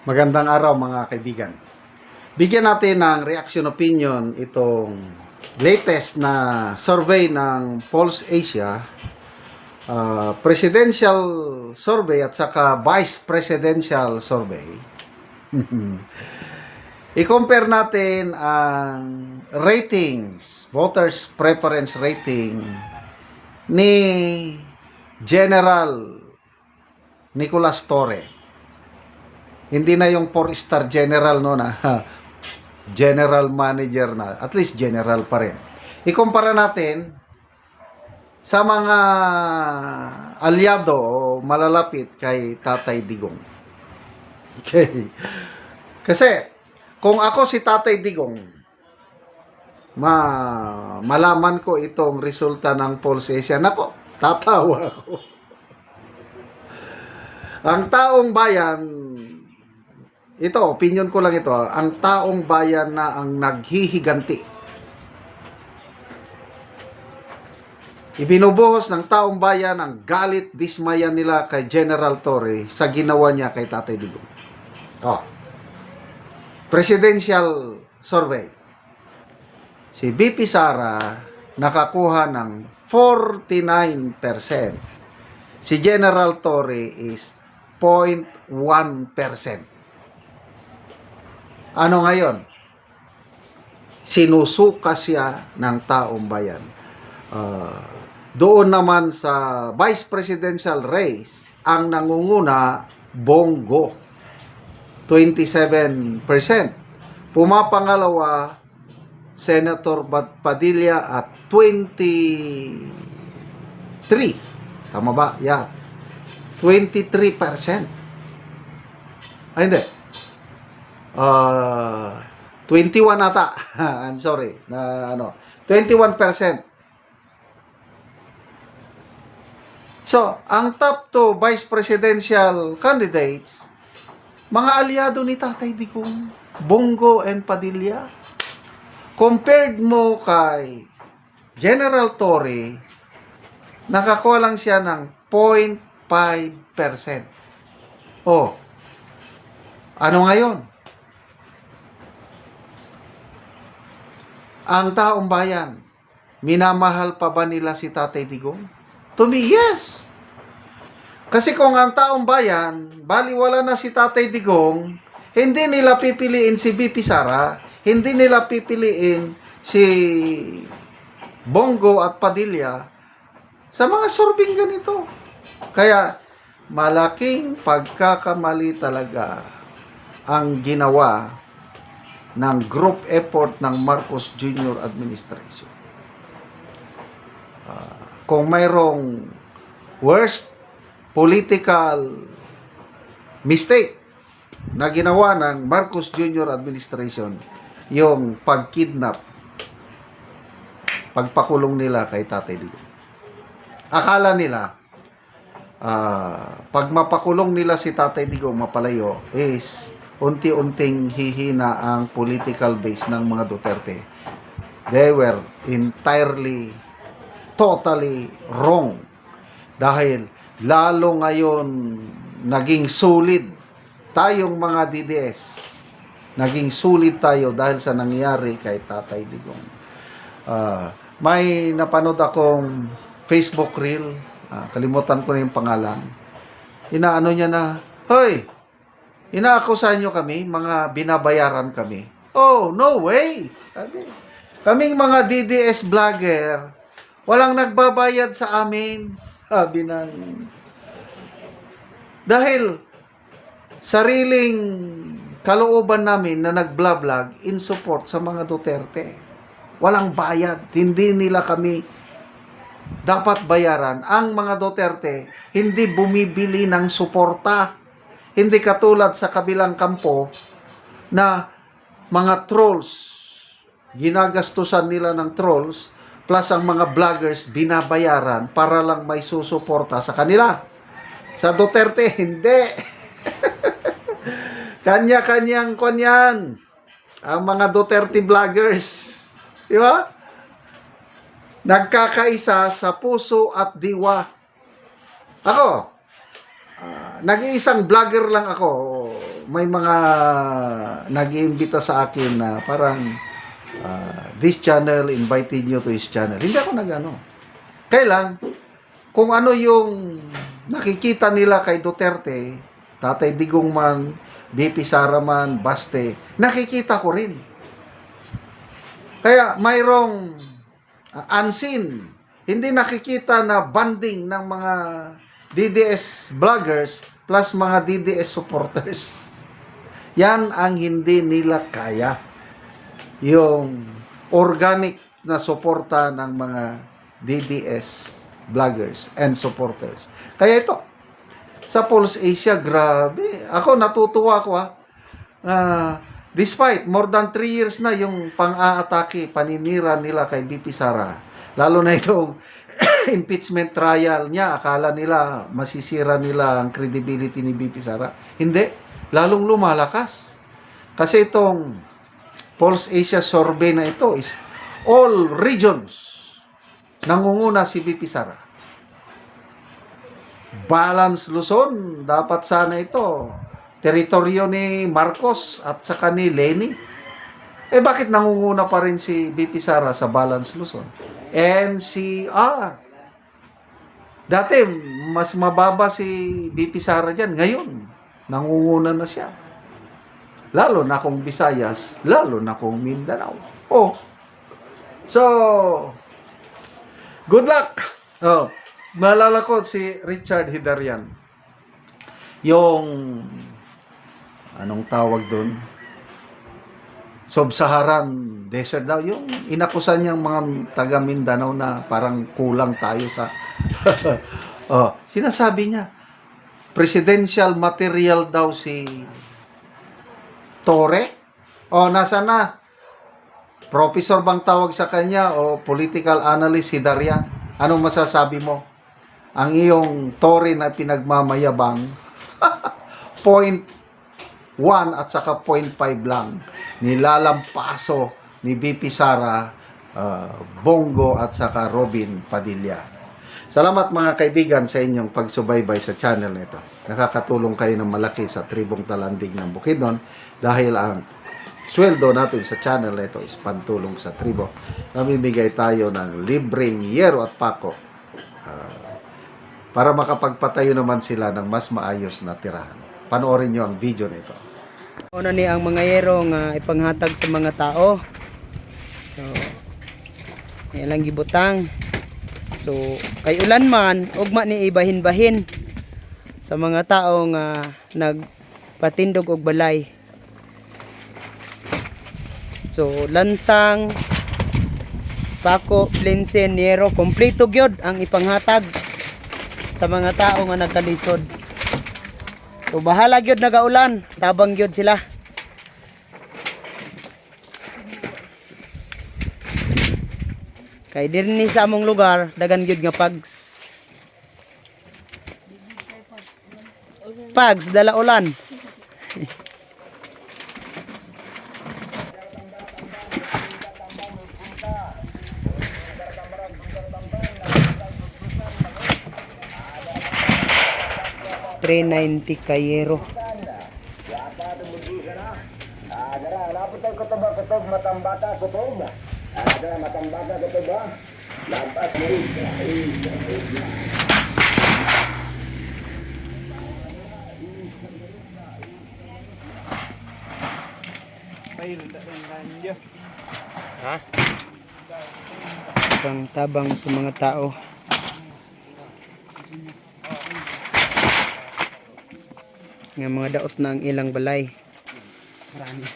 Magandang araw mga kaibigan. Bigyan natin ng reaction opinion itong latest na survey ng Pulse Asia, presidential survey at saka vice presidential survey. I-compare natin ang ratings, voters preference rating ni General Nicolas Torre. Hindi na yung 4-star general no na general manager na. At least general pa rin. Ikumpara natin sa mga alyado o malalapit kay Tatay Digong. Okay. Kasi kung ako si Tatay Digong, malaman ko itong resulta ng Pulse Asia, nako, tatawa ako. Ang taong bayan, ito, opinion ko lang ito, ang taong bayan na ang naghihiganti. Ibinubuhos ng taong bayan ang galit, dismaya nila kay General Torre sa ginawa niya kay Tatay Digong. Presidential survey. Si BP Sara nakakuha ng 49%. Si General Torre is 0.1%. Ano ngayon? Sinusuka siya ng taong bayan. Doon naman sa vice presidential race, ang nangunguna, Bongo, 27%. Pumapangalawa, Senator Padilla at 23. Tama ba? Yeah. 23%. Ay, hindi. 21 ata. I'm sorry. 21%. So, ang top 2 vice presidential candidates, mga aliado ni Tatay Digong, Bongo and Padilla. Compared mo kay General Torre, nakakuha lang siya ng 0.5%. Oh, ano ngayon? Ang taong bayan, minamahal pa ba nila si Tatay Digong? To me, yes. Kasi kung ang taong bayan, baliwala na si Tatay Digong, hindi nila pipiliin si BP Sara, hindi nila pipiliin si Bongo at Padilla sa mga sorbing ganito. Kaya, malaking pagkakamali talaga ang ginawa ng group effort ng Marcos Jr. administration. Kung mayroong worst political mistake na ginawa ng Marcos Jr. administration, yung pagkidnap, pagpakulong nila kay Tatay Digong. Akala nila, pag mapakulong nila si Tatay Digong mapalayo, is unti-unting hihina ang political base ng mga Duterte. They were entirely, totally wrong. Dahil lalo ngayon naging solid tayong mga DDS. Naging solid tayo dahil sa nangyari kay Tatay Digong. May napanood akong Facebook reel, kalimutan ko na yung pangalan. Inaano niya na, hoy, inaakusahan nyo kami, mga binabayaran kami. Oh, no way! Sabi. Kaming mga DDS vlogger, walang nagbabayad sa amin. Sabi ng... Dahil sariling kalooban namin na nag-vlog in support sa mga Duterte. Walang bayad. Hindi nila kami dapat bayaran. Ang mga Duterte, hindi bumibili ng suporta. Hindi katulad sa kabilang kampo na mga trolls, ginagastusan nila ng trolls, plus ang mga vloggers binabayaran para lang may susuporta sa kanila. Sa Duterte, hindi. Kanya-kanyang kanyan ang mga Duterte vloggers. Di ba? Nagkakaisa sa puso at diwa. Ako, nag-iisang vlogger lang ako. may mga nag-iimbita sa akin na parang this channel invited you to his channel. Hindi ako nag-ano. Kailan, kung ano yung nakikita nila kay Duterte, Tatay Digong man, BP Sara man, Baste, nakikita ko rin. Kaya mayroong unseen, hindi nakikita na banding ng mga DDS vloggers plus mga DDS supporters. Yan ang hindi nila kaya. Yung organic na suporta ng mga DDS vloggers and supporters. Kaya ito, sa Pulse Asia, grabe. Ako, natutuwa ko despite more than 3 years na yung pang-aatake, paninira nila kay BP Sara. Lalo na itong impeachment trial niya, akala nila masisira nila ang credibility ni BP Sara. Hindi, lalong lumalakas. Kasi itong Pulse Asia survey na ito is all regions nangunguna si BP Sara. Balance Luzon, dapat sana ito teritoryo ni Marcos at saka ni Leni. Bakit nangunguna pa rin si BP Sara sa Balance Luzon? NCR. Dati, mas mababa si BP Sara dyan. Ngayon, nangunguna na siya. Lalo na kung Visayas, lalo na kung Mindanao. So, good luck! Maalala ko si Richard Hidarian. Yung, anong tawag doon? Sub-Saharan Desert daw. Yung inakusan niyang mga taga Mindanao na parang kulang tayo sa... sinasabi niya, presidential material daw si Torre. Nasa na? Professor bang tawag sa kanya o political analyst si Darian? Anong masasabi mo? Ang iyong Torre na pinagmamayabang 0.1 at saka 0.5 lang nilalampaso ni BP Sara, Bongo at saka Robin Padilla. Salamat mga kaibigan sa inyong pagsubaybay sa channel nito. Nakakatulong kayo ng malaki sa tribong Talandig ng Bukidnon dahil ang sweldo natin sa channel nito is pantulong sa tribo. Namimigay tayo ng libreng yero at pako para makapagpatayo naman sila ng mas maayos na tirahan. Panoorin nyo ang video nito. Una ni ang mga yero nga ipanghatag sa mga tao. So, ilang gibutang. So, kay ulan man, ugma ni ibahin-bahin sa mga tao nga nagpatindog og balay. So, lansang, pako, plinsen, yero, kompleto gyud ang ipanghatag sa mga tao nga nagkalisod. So, bahala gyud nagaulan, tabang gyud sila. Kay dirni sa among lugar, dagan gyud nga pags. Pags dala ulan. $390 kayero. Pang tabang sa mga tao. Nga mga daot na ang ilang balay. Marami.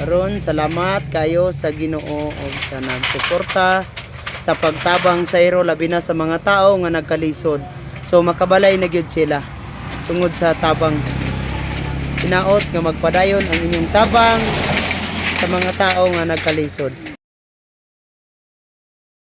Karon, salamat kayo sa Ginoo o sa nagsuporta sa pagtabang sa iro labi na sa mga tao nga nagkalisod. So makabalay na gyud sila tungod sa tabang. Tinaot nga magpadayon ang inyong tabang sa mga tao nga nagkalisod.